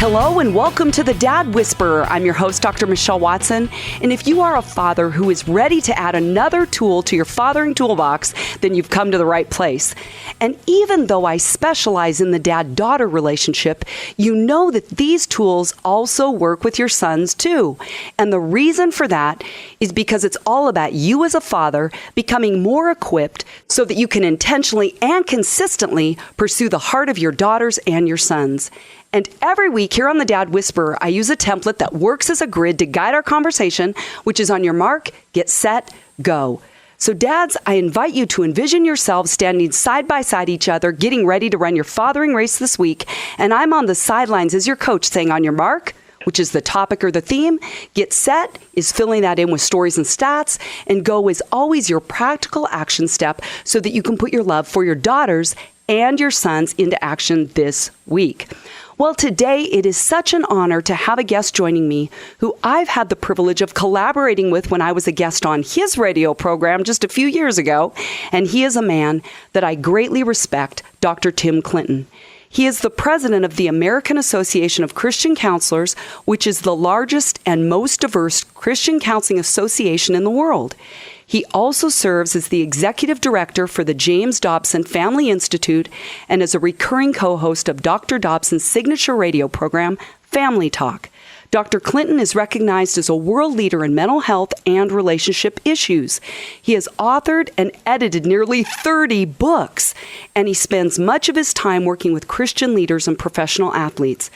Hello and welcome to the Dad Whisperer. I'm your host, Dr. Michelle Watson. And if you are a father who is ready to add another tool to your fathering toolbox, then you've come to the right place. And even though I specialize in the dad-daughter relationship, you know that these tools also work with your sons too. And the reason for that is because it's all about you as a father becoming more equipped so that you can intentionally and consistently pursue the heart of your daughters and your sons. And every week here on the Dad Whisperer, I use a template that works as a grid to guide our conversation, which is on your mark, get set, go. So dads, I invite you to envision yourselves standing side by side each other, getting ready to run your fathering race this week. And I'm on the sidelines as your coach saying on your mark, which is the topic or the theme, get set is filling that in with stories and stats, and go is always your practical action step so that you can put your love for your daughters and your sons into action this week. Well, today it is such an honor to have a guest joining me who I've had the privilege of collaborating with when I was a guest on his radio program just a few years ago, and he is a man that I greatly respect, Dr. Tim Clinton. He is the president of the American Association of Christian Counselors, which is the largest and most diverse Christian counseling association in the world. He also serves as the executive director for the James Dobson Family Institute and is a recurring co-host of Dr. Dobson's signature radio program, Family Talk. Dr. Clinton is recognized as a world leader in mental health and relationship issues. He has authored and edited nearly 30 books, and he spends much of his time working with Christian leaders and professional athletes.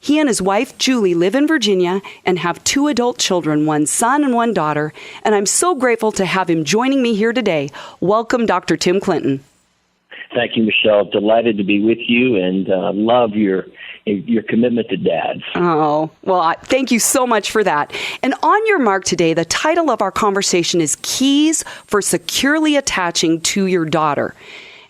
He and his wife, Julie, live in Virginia and have 2 adult children, 1 son and 1 daughter, and I'm so grateful to have him joining me here today. Welcome, Dr. Tim Clinton. Thank you, Michelle. Delighted to be with you and love your commitment to dads. Oh, well, thank you so much for that. And on your mark today, the title of our conversation is Keys for Securely Attaching to Your Daughter.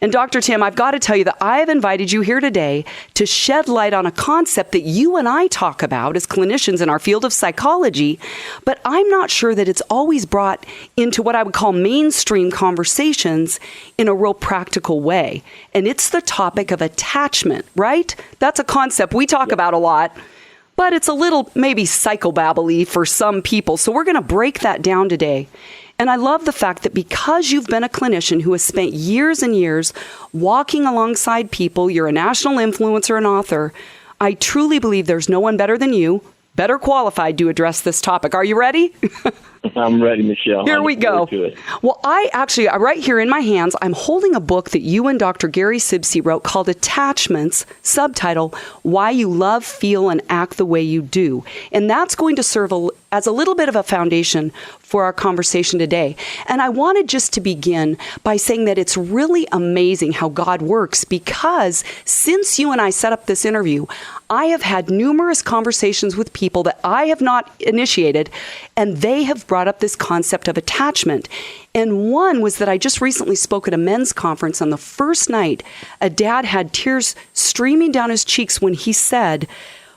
And Dr. Tim, I've got to tell you that I have invited you here today to shed light on a concept that you and I talk about as clinicians in our field of psychology, but I'm not sure that it's always brought into what I would call mainstream conversations in a real practical way. And it's the topic of attachment, right? That's a concept we talk about a lot, but it's a little maybe psychobabble-y for some people. So we're going to break that down today. And I love the fact that because you've been a clinician who has spent years and years walking alongside people, you're a national influencer and author, I truly believe there's no one better than you, better qualified to address this topic. Are you ready? I'm ready, Michelle. Here we go. Well, right here in my hands, I'm holding a book that you and Dr. Gary Sibsey wrote called Attachments, subtitle, Why You Love, Feel, and Act the Way You Do. And that's going to serve as a little bit of a foundation for our conversation today. And I wanted just to begin by saying that it's really amazing how God works, because since you and I set up this interview, I have had numerous conversations with people that I have not initiated, and they have brought up this concept of attachment. And one was that I just recently spoke at a men's conference. On the first night, a dad had tears streaming down his cheeks when he said,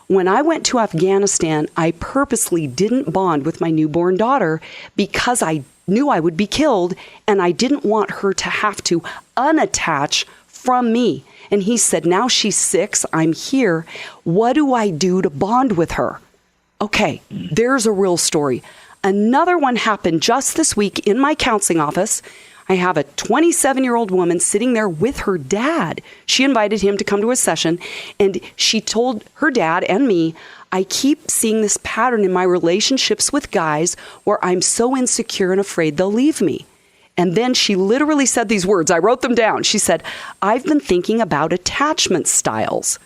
when I went to Afghanistan, I purposely didn't bond with my newborn daughter because I knew I would be killed, and I didn't want her to have to unattach from me. And he said, now she's 6, I'm here. What do I do to bond with her? Okay, there's a real story. Another one happened just this week in my counseling office. I have a 27-year-old woman sitting there with her dad. She invited him to come to a session, and she told her dad and me, I keep seeing this pattern in my relationships with guys where I'm so insecure and afraid they'll leave me. And then she literally said these words. I wrote them down. She said, I've been thinking about attachment styles,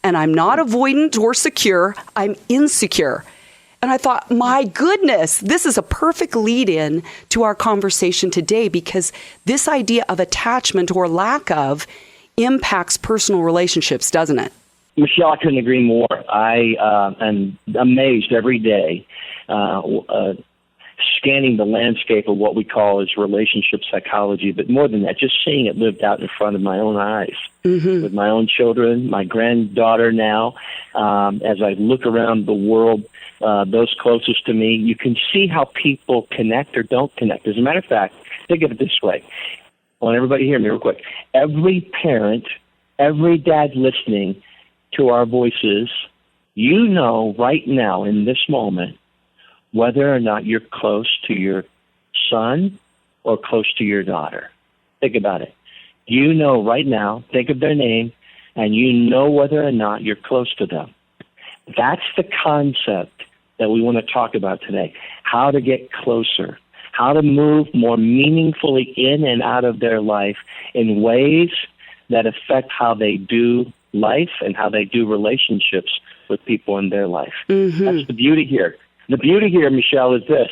and I'm not avoidant or secure. I'm insecure. And I thought, my goodness, this is a perfect lead-in to our conversation today, because this idea of attachment or lack of impacts personal relationships, doesn't it? Michelle, I couldn't agree more. I am amazed every day scanning the landscape of what we call as relationship psychology, but more than that, just seeing it lived out in front of my own eyes with my own children, my granddaughter now. As I look around the world, those closest to me, you can see how people connect or don't connect. As a matter of fact, think of it this way. I want everybody to hear me real quick. Every parent, every dad listening to our voices You know right now in this moment whether or not you're close to your son or close to your daughter. Think about it. You know right now, think of their name, and you know whether or not you're close to them. That's the concept that we want to talk about today. How to get closer, how to move more meaningfully in and out of their life in ways that affect how they do life and how they do relationships with people in their life. Mm-hmm. That's the beauty here. The beauty here, Michelle, is this.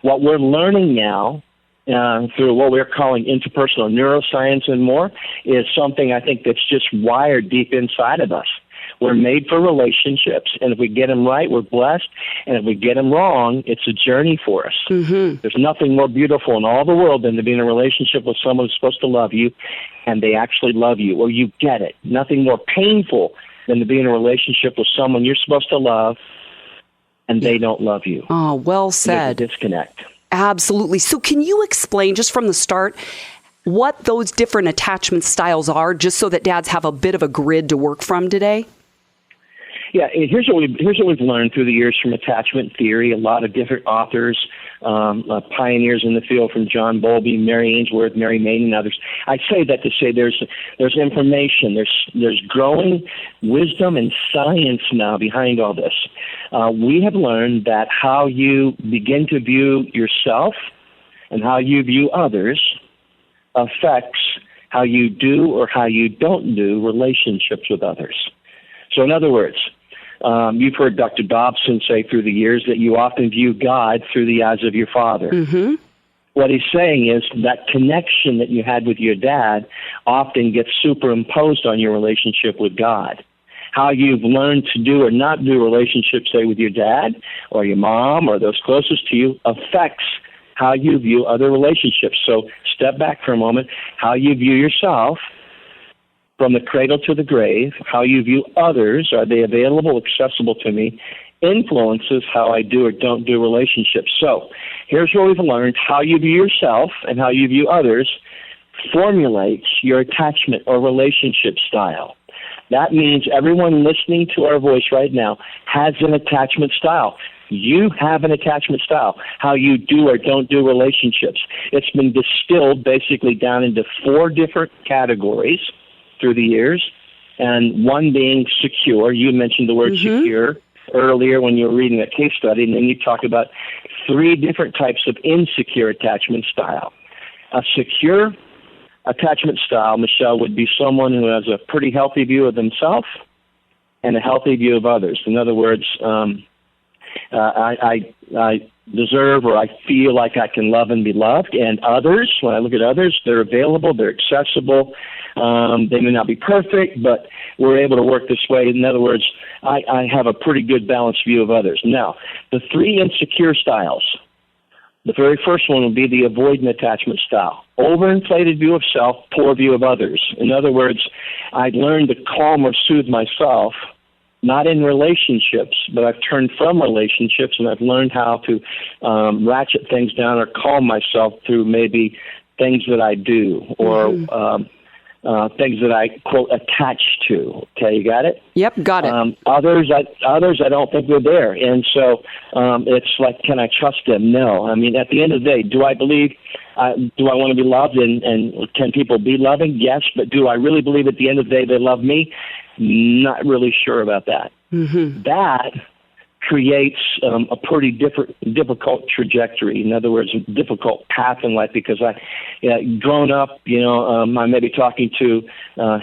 What we're learning now through what we're calling interpersonal neuroscience and more is something I think that's just wired deep inside of us. We're made for relationships, and if we get them right, we're blessed, and if we get them wrong, it's a journey for us. Mm-hmm. There's nothing more beautiful in all the world than to be in a relationship with someone who's supposed to love you, and they actually love you, or you get it. Nothing more painful than to be in a relationship with someone you're supposed to love, and they don't love you. Oh, well said. There's a disconnect. Absolutely. So can you explain just from the start what those different attachment styles are, just so that dads have a bit of a grid to work from today? Yeah, here's what we've learned through the years from attachment theory. A lot of different authors, pioneers in the field, from John Bowlby, Mary Ainsworth, Mary Maiden, and others. I say that to say there's information, there's growing wisdom and science now behind all this. We have learned that how you begin to view yourself and how you view others affects how you do or how you don't do relationships with others. So in other words, you've heard Dr. Dobson say through the years that you often view God through the eyes of your father. Mm-hmm. What he's saying is that connection that you had with your dad often gets superimposed on your relationship with God. How you've learned to do or not do relationships, say, with your dad or your mom or those closest to you affects how you view other relationships. So step back for a moment. How you view yourself from the cradle to the grave, how you view others, are they available, accessible to me, influences how I do or don't do relationships. So here's what we've learned. How you view yourself and how you view others formulates your attachment or relationship style. That means everyone listening to our voice right now has an attachment style. You have an attachment style, how you do or don't do relationships. It's been distilled basically down into 4 different categories through the years, and one being secure. You mentioned the word secure earlier when you were reading a case study, and then you talked about 3 different types of insecure attachment style. A secure attachment style, Michelle, would be someone who has a pretty healthy view of themselves and a healthy view of others. In other words, I deserve or I feel like I can love and be loved, and others, when I look at others, they're available, they're accessible. They may not be perfect, but we're able to work this way. In other words, I have a pretty good balanced view of others. Now, the 3 insecure styles. The very first one would be the avoidant attachment style. Overinflated view of self, poor view of others. In other words, I've learned to calm or soothe myself, not in relationships, but I've turned from relationships and I've learned how to ratchet things down or calm myself through maybe things that I do or things that I, quote, attach to. Okay, you got it? Yep, got it. Others, I don't think they're there. And so it's like, can I trust them? No. I mean, at the end of the day, do I believe, do I want to be loved and can people be loving? Yes, but do I really believe at the end of the day they love me? Not really sure about that. Mm-hmm. That creates a pretty difficult trajectory. In other words, a difficult path in life because grown up, I may be talking to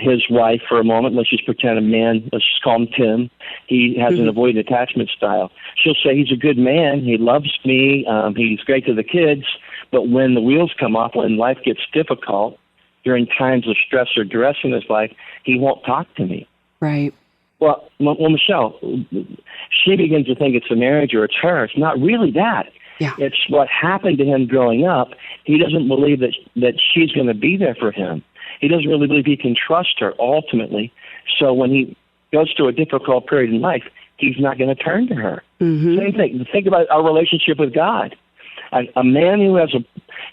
his wife for a moment. Let's just pretend a man, let's just call him Tim. He has an avoidant attachment style. She'll say he's a good man. He loves me. He's great to the kids. But when the wheels come off, when life gets difficult, during times of stress or duress in his life, he won't talk to me. Right. Well, Michelle, she begins to think it's the marriage or it's her. It's not really that. Yeah. It's what happened to him growing up. He doesn't believe that she's going to be there for him. He doesn't really believe he can trust her ultimately. So when he goes through a difficult period in life, he's not going to turn to her. Mm-hmm. Same thing. Think about our relationship with God. A man who has an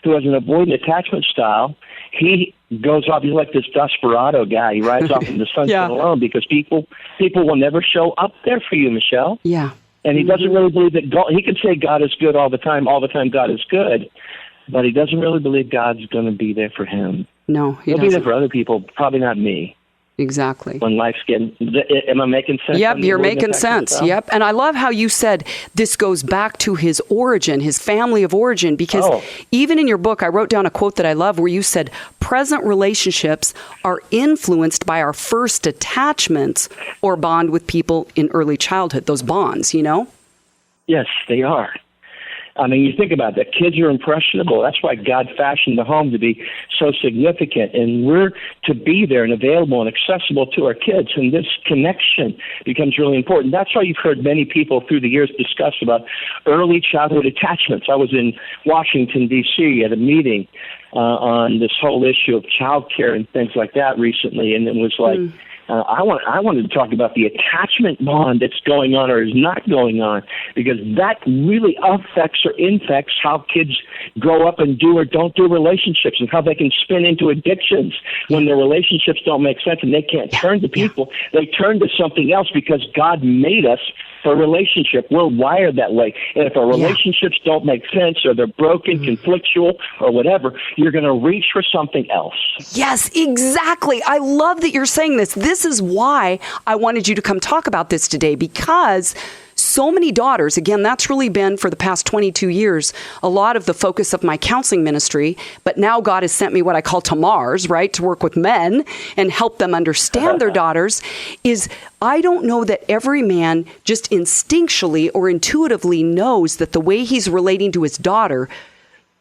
avoidant attachment style, he goes off. He's like this desperado guy. He rides off in the sunset Yeah. alone because people will never show up there for you, Michelle. Yeah. And he doesn't really believe that God, he can say God is good all the time God is good, but he doesn't really believe God's going to be there for him. No, He'll be there for other people, probably not me. Exactly. When life's getting, am I making sense? Yep, you're making sense. Yep. And I love how you said this goes back to his origin, his family of origin, because even in your book, I wrote down a quote that I love where you said, present relationships are influenced by our first attachments or bond with people in early childhood, those bonds, you know? Yes, they are. I mean, you think about that. Kids are impressionable. That's why God fashioned the home to be so significant. And we're to be there and available and accessible to our kids. And this connection becomes really important. That's why you've heard many people through the years discuss about early childhood attachments. I was in Washington, D.C. at a meeting on this whole issue of child care and things like that recently. And it was like, I wanted to talk about the attachment bond that's going on or is not going on, because that really affects or infects how kids grow up and do or don't do relationships, and how they can spin into addictions when their relationships don't make sense and they can't turn to people. They turn to something else because God made us for a relationship. We're wired that way. And if our relationships don't make sense or they're broken, conflictual, or whatever, you're going to reach for something else. Yes, exactly. I love that you're saying this. This is why I wanted you to come talk about this today, because so many daughters, again, that's really been for the past 22 years, a lot of the focus of my counseling ministry. But now God has sent me what I call Tamars, right, to work with men and help them understand their daughters, is I don't know that every man just instinctually or intuitively knows that the way he's relating to his daughter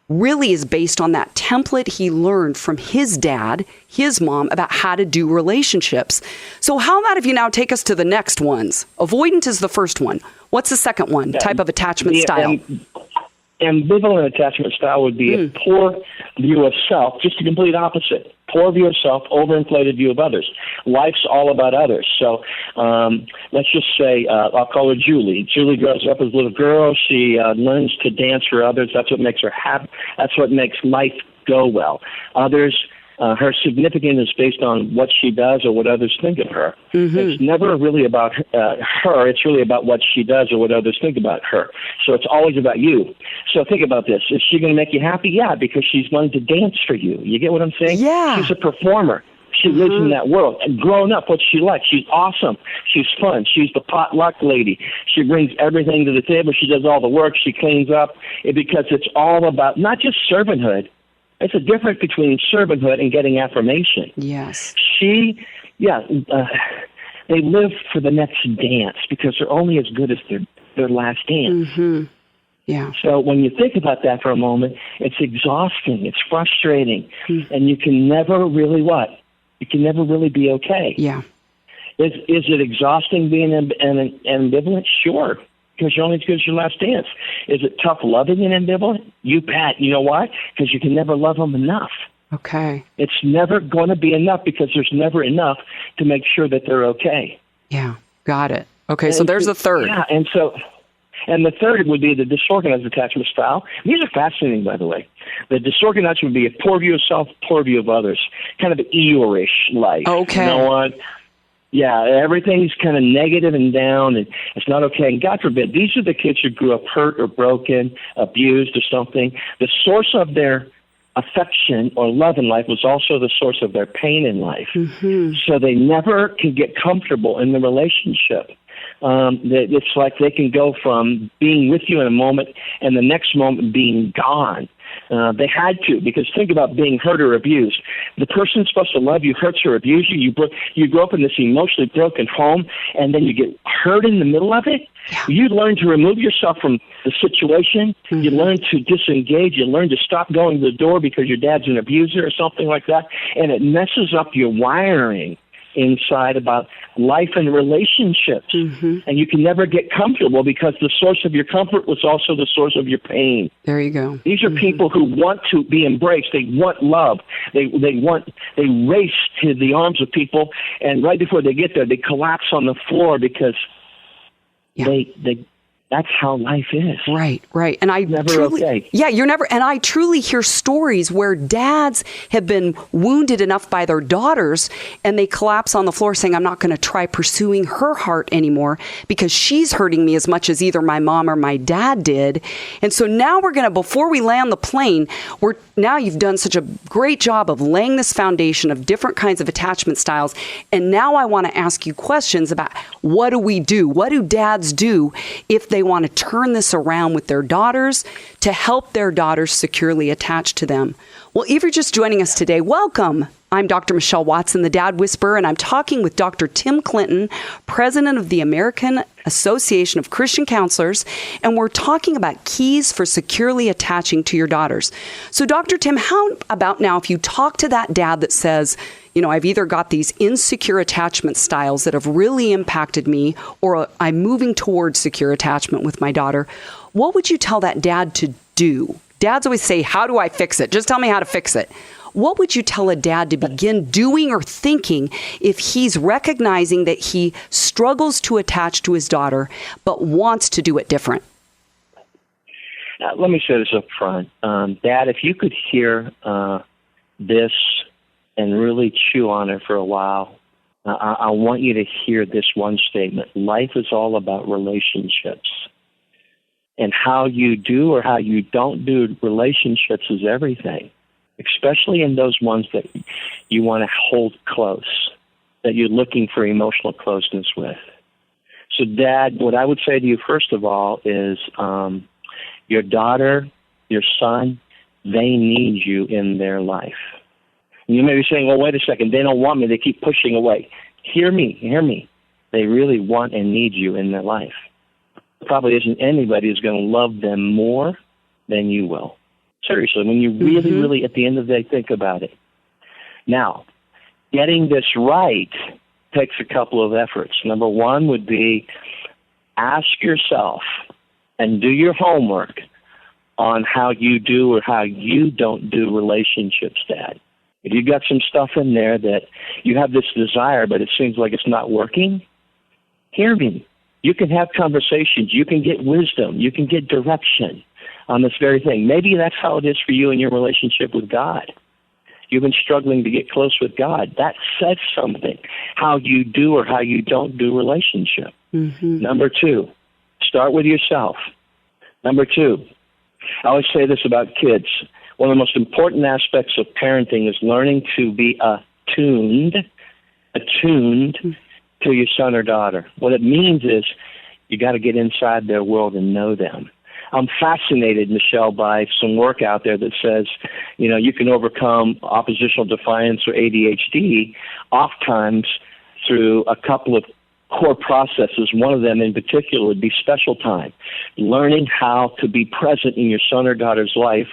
really is based on that template he learned from his dad, his mom, about how to do relationships. So how about if you now take us to the next ones? Avoidant is the first one. What's the second one? Type of attachment style? Ambivalent attachment style would be a poor view of self, just the complete opposite. Poor view of self, overinflated view of others. Life's all about others. So let's just say, I'll call her Julie. Julie grows up as a little girl. She learns to dance for others. That's what makes her happy. That's what makes life go well. Others, her significance is based on what she does or what others think of her. It's never really about her. It's really about what she does or what others think about her. So it's always about you. So think about this. Is she going to make you happy? Yeah, because she's learned to dance for you. You get what I'm saying? Yeah. She's a performer. She lives in that world. And growing up, what's she like? She's awesome. She's fun. She's the potluck lady. She brings everything to the table. She does all the work. She cleans up. Because it's all about not just servanthood. It's a difference between servanthood and getting affirmation. Yes. They live for the next dance because they're only as good as their last dance. Yeah. So when you think about that for a moment, it's exhausting, it's frustrating, and you can never really You can never really be okay. Yeah. Is it exhausting being ambivalent? Sure. Because you're only as good as your last dance. Is it tough loving and ambivalent? You bet. You know why? Because you can never love them enough. Okay. It's never going to be enough because there's never enough to make sure that they're okay. Yeah. Got it. Okay. So there's the third. Yeah. And the third would be the disorganized attachment style. These are fascinating, by the way. The disorganized would be a poor view of self, poor view of others. Kind of an Eeyore-ish life. Okay. You know what? Yeah, everything's kind of negative and down, and it's not okay. And God forbid, these are the kids who grew up hurt or broken, abused or something. The source of their affection or love in life was also the source of their pain in life. So they never can get comfortable in the relationship. It's like they can go from being with you in a moment and the next moment being gone. They had to, because think about being hurt or abused. The person supposed to love you hurts or abuses you. You grow up in this emotionally broken home, and then you get hurt in the middle of it. Yeah. You learn to remove yourself from the situation. You learn to disengage. You learn to stop going to the door because your dad's an abuser or something like that, and it messes up your wiring inside about life and relationships. And you can never get comfortable because the source of your comfort was also the source of your pain. There you go. These are people who want to be embraced. They want love. They race to the arms of people, and right before they get there, they collapse on the floor because they That's how life is. Right. And I never truly, okay. Yeah, you're never. And I truly hear stories where dads have been wounded enough by their daughters, and they collapse on the floor, saying, "I'm not going to try pursuing her heart anymore because she's hurting me as much as either my mom or my dad did." And so now we're going to, before we land the plane, now you've done such a great job of laying this foundation of different kinds of attachment styles. And now I want to ask you questions about what do we do? What do dads do if they want to turn this around with their daughters to help their daughters securely attach to them? Well, if you're just joining us today, welcome. I'm Dr. Michelle Watson, the Dad Whisperer, and I'm talking with Dr. Tim Clinton, president of the American Association of Christian Counselors, and we're talking about keys for securely attaching to your daughters. So, Dr. Tim, how about now if you talk to that dad that says, I've either got these insecure attachment styles that have really impacted me, or I'm moving towards secure attachment with my daughter, what would you tell that dad to do? Dads always say, how do I fix it? Just tell me how to fix it. What would you tell a dad to begin doing or thinking if he's recognizing that he struggles to attach to his daughter, but wants to do it different? Let me say this up front. Dad, if you could hear this and really chew on it for a while, I want you to hear this one statement. Life is all about relationships. And how you do or how you don't do relationships is everything, especially in those ones that you want to hold close, that you're looking for emotional closeness with. So, Dad, what I would say to you, first of all, is your daughter, your son, they need you in their life. And you may be saying, well, wait a second, they don't want me, they keep pushing away. Hear me. They really want and need you in their life. Probably isn't anybody who's going to love them more than you will. Seriously, when you really, at the end of the day, think about it. Now, getting this right takes a couple of efforts. Number one would be ask yourself and do your homework on how you do or how you don't do relationships, Dad. If you've got some stuff in there that you have this desire, but it seems like it's not working, hear me. You can have conversations. You can get wisdom. You can get direction on this very thing. Maybe that's how it is for you in your relationship with God. You've been struggling to get close with God. That says something, how you do or how you don't do relationship. Number two, start with yourself. Number two, I always say this about kids. One of the most important aspects of parenting is learning to be attuned to your son or daughter. What it means is you got to get inside their world and know them. I'm fascinated, Michelle, by some work out there that says, you can overcome oppositional defiance or ADHD oftentimes through a couple of core processes. One of them in particular would be special time, learning how to be present in your son or daughter's life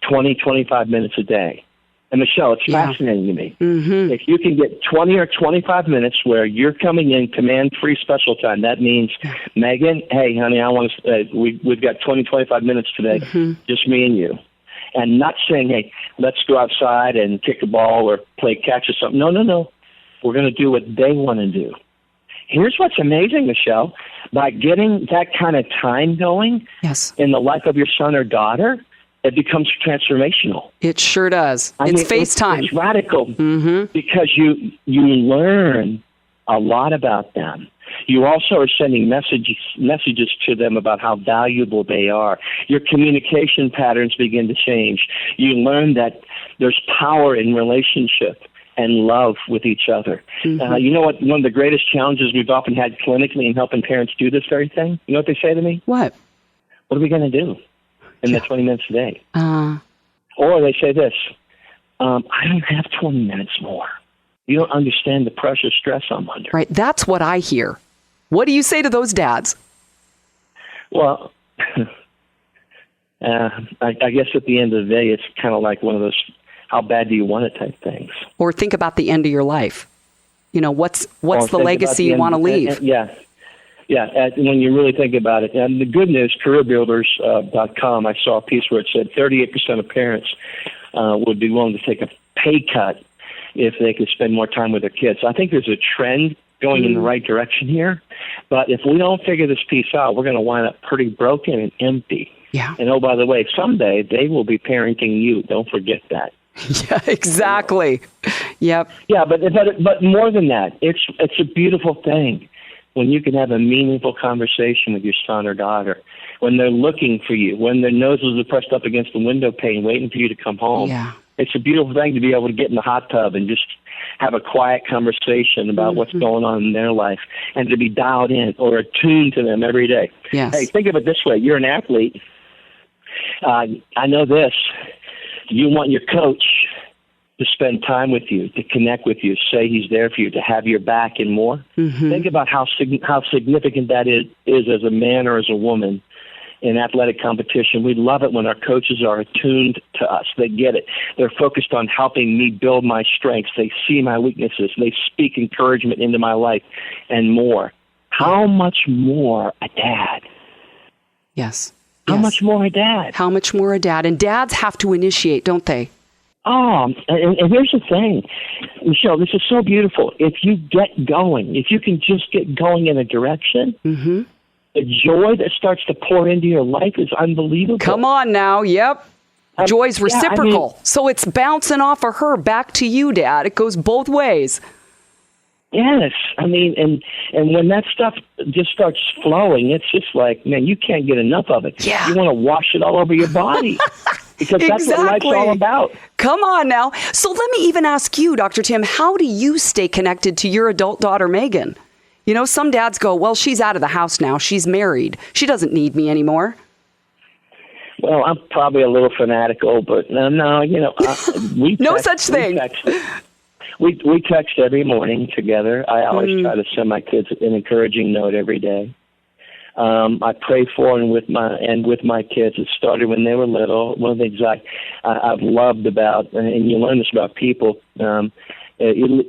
20, 25 minutes a day. And Michelle, it's fascinating to me. If you can get 20 or 25 minutes where you're coming in command-free special time, that means, Megan, hey, honey, I want to. We've got 20, 25 minutes today, just me and you. And not saying, hey, let's go outside and kick a ball or play catch or something. No. We're going to do what they want to do. Here's what's amazing, Michelle. By getting that kind of time going in the life of your son or daughter, it becomes transformational. It sure does. It's FaceTime. It's radical because you learn a lot about them. You also are sending messages to them about how valuable they are. Your communication patterns begin to change. You learn that there's power in relationship and love with each other. You know what? One of the greatest challenges we've often had clinically in helping parents do this very thing? You know what they say to me? What? What are we going to do in the 20 minutes a day? Or they say this, I don't have 20 minutes more. You don't understand the pressure, stress I'm under. Right. That's what I hear. What do you say to those dads? Well, I guess at the end of the day, it's kind of like one of those, how bad do you want it type things. Or think about the end of your life. What's the legacy you want to leave? When you really think about it. And the good news, careerbuilders.com, I saw a piece where it said 38% of parents would be willing to take a pay cut if they could spend more time with their kids. So I think there's a trend going in the right direction here. But if we don't figure this piece out, we're going to wind up pretty broken and empty. Yeah. And oh, by the way, someday they will be parenting you. Don't forget that. Yeah, exactly. Yep. Yeah, but more than that, it's a beautiful thing when you can have a meaningful conversation with your son or daughter, when they're looking for you, when their noses are pressed up against the window pane, waiting for you to come home. Yeah. It's a beautiful thing to be able to get in the hot tub and just have a quiet conversation about what's going on in their life, and to be dialed in or attuned to them every day. Yes. Hey, think of it this way. You're an athlete. I know this. You want your coach to spend time with you, to connect with you, say he's there for you, to have your back and more. Mm-hmm. Think about how significant that is as a man or as a woman in athletic competition. We love it when our coaches are attuned to us. They get it. They're focused on helping me build my strengths. They see my weaknesses. They speak encouragement into my life and more. How much more a dad? Yes. How much more a dad? How much more a dad? And dads have to initiate, don't they? Oh, and here's the thing, Michelle, this is so beautiful. If you get going, if you can just get going in a direction, mm-hmm. the joy that starts to pour into your life is unbelievable. Come on now. Yep. Joy's reciprocal. So it's bouncing off of her back to you, Dad. It goes both ways. Yes. I mean, and when that stuff just starts flowing, it's just like, man, you can't get enough of it. Yeah. You want to wash it all over your body. Because that's what life's all about. Come on now. So let me even ask you, Dr. Tim, how do you stay connected to your adult daughter, Megan? You know, some dads go, well, she's out of the house now. She's married. She doesn't need me anymore. Well, I'm probably a little fanatical, but no, you know, we no such thing. We text every morning together. I always try to send my kids an encouraging note every day. I pray for and with my kids. It started when they were little. One of the things I've loved about, and you learn this about people, you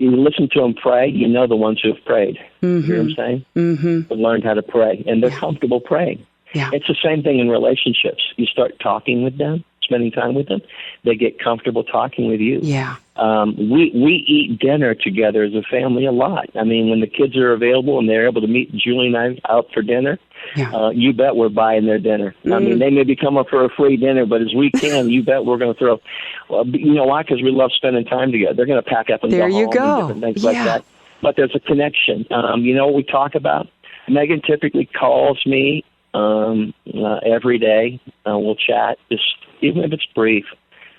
listen to them pray, you know the ones who have prayed. Mm-hmm. You hear what I'm saying? Mm-hmm. They've learned how to pray, and they're comfortable praying. Yeah. It's the same thing in relationships. You start talking with them, spending time with them, they get comfortable talking with you. Yeah. We eat dinner together as a family a lot. I mean, when the kids are available and they're able to meet Julie and I out for dinner, you bet we're buying their dinner. I mean, they may be coming for a free dinner, but as we can, you bet we're going to throw. Well, you know why? Because we love spending time together. They're going to pack up and there go you home go. and different things like that. But there's a connection. You know what we talk about? Megan typically calls me every day. We'll chat, just even if it's brief.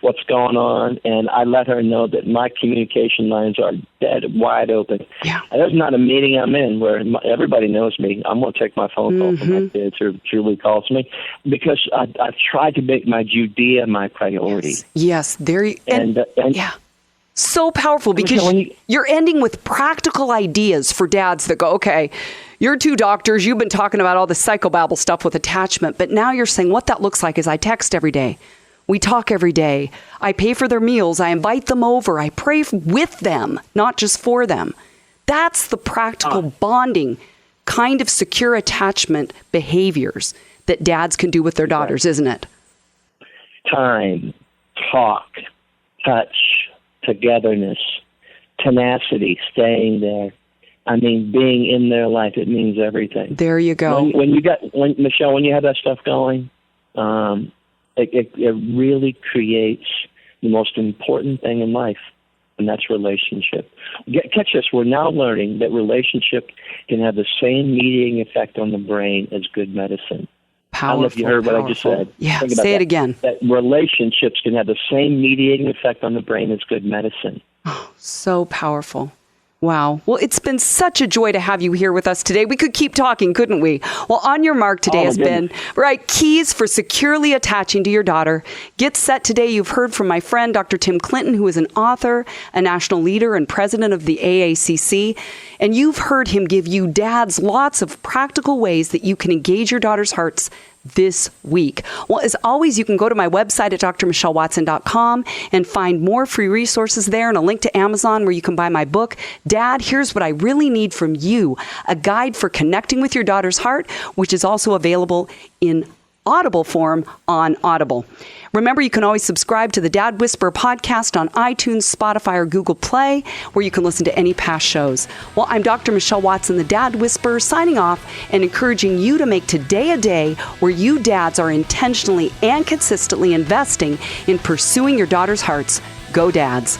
What's going on, and I let her know that my communication lines are dead wide open. Yeah. There's not a meeting I'm in where everybody knows me. I'm going to take my phone call from my kids, or Julie calls me, because I've tried to make my Judea my priority. Yes. There. And yeah. So powerful, because you're ending with practical ideas for dads that go, okay, you're two doctors. You've been talking about all the psychobabble stuff with attachment, but now you're saying what that looks like is I text every day. We talk every day. I pay for their meals. I invite them over. I pray with them, not just for them. That's the practical bonding kind of secure attachment behaviors that dads can do with their daughters, isn't it? Time, talk, touch, togetherness, tenacity, staying there. I mean, being in their life, it means everything. There you go. Michelle, when you have that stuff going, it really creates the most important thing in life, and that's relationship. Catch this, we're now learning that relationship can have the same mediating effect on the brain as good medicine. Powerful, I don't know if you heard what I just said. Yeah, say it again. That relationships can have the same mediating effect on the brain as good medicine. Oh, so powerful. Wow. Well, it's been such a joy to have you here with us today. We could keep talking, couldn't we? Well, on your mark today has been, keys for securely attaching to your daughter. Get set today. You've heard from my friend, Dr. Tim Clinton, who is an author, a national leader, and president of the AACC. And you've heard him give you dads lots of practical ways that you can engage your daughter's hearts this week. Well, as always, you can go to my website at drmichellewatson.com and find more free resources there and a link to Amazon where you can buy my book, Dad, Here's What I Really Need From You, a guide for connecting with your daughter's heart, which is also available in Audible form on Audible. Remember, you can always subscribe to the Dad Whisperer podcast on iTunes, Spotify, or Google Play, where you can listen to any past shows. Well, I'm Dr. Michelle Watson, the Dad Whisperer, signing off and encouraging you to make today a day where you dads are intentionally and consistently investing in pursuing your daughter's hearts. Go Dads.